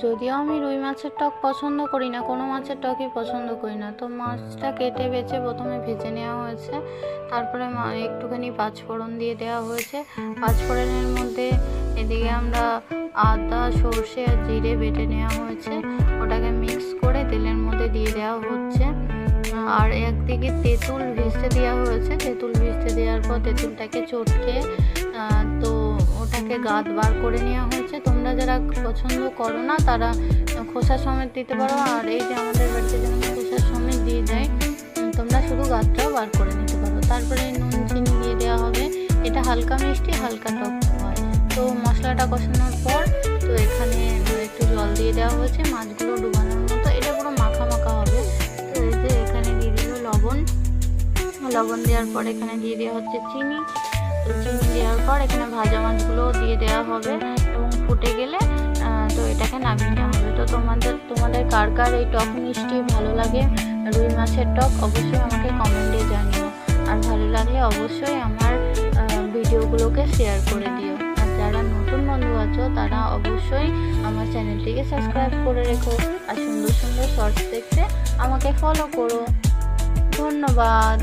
যদিও আমি রুই মাছের টক পছন্দ করি না, কোনো মাছের টকই পছন্দ করি না, তো মাছটা কেটে বেছে প্রথমে ভেজে নেওয়া হয়েছে। তারপরে একটুখানি পাঁচফোড়ন দিয়ে দেওয়া হয়েছে। পাঁচফোড়নের মধ্যে এদিকে আমরা আদা, সর্ষে আর জিরে বেটে নেওয়া হয়েছে, ওটাকে মিক্স করে তেলের মধ্যে দিয়ে দেওয়া হচ্ছে। আর একদিকে তেঁতুল ভিজতে দেওয়া হয়েছে। তেঁতুল ভিজতে দেওয়ার পর তেঁতুলটাকে চটকে তো ওটাকে গাদ বার করে নেওয়া হয়েছে। তোমরা যারা পছন্দ করো না তারা খোসা সমেত দিতে পারো, আর এই যে আমাদের বাড়িতে যেমন খোসা সমেত দিয়ে দেয়, তোমরা শুধু গাদটাও বার করে নিতে পারো। তারপরে নুন চিনি দিয়ে দেওয়া হবে। এটা হালকা মিষ্টি হালকা টক হয়। তো মশলাটা কষানোর পর তো এখানে একটু জল দিয়ে দেওয়া হয়েছে মাছগুলো ডুবানোর মতো। এটা পুরো মাখা মাখা হবে। তো এই যে এখানে দিয়ে দিল লবণ। লবণ দেওয়ার পর এখানে দিয়ে দেওয়া হচ্ছে চিনি। তো চিনি দেওয়ার পর এখানে ভাজা মাছগুলো দিয়ে দেওয়া হবে এবং ফুটে গেলে তো এটাকে নামিয়ে নেওয়া হবে। তো তোমাদের কার কার এই টক মিষ্টি ভালো লাগে, রুই মাছের টক, অবশ্যই আমাকে কমেন্টে জানিও। আর ভালো লাগলে অবশ্যই আমার ভিডিওগুলোকে শেয়ার করে দিও। আর যারা নতুন বন্ধু আছো তারা অবশ্যই আমার চ্যানেলটিকে সাবস্ক্রাইব করে রেখো। আর সুন্দর সুন্দর শর্টস দেখতে আমাকে ফলো করো। ধন্যবাদ।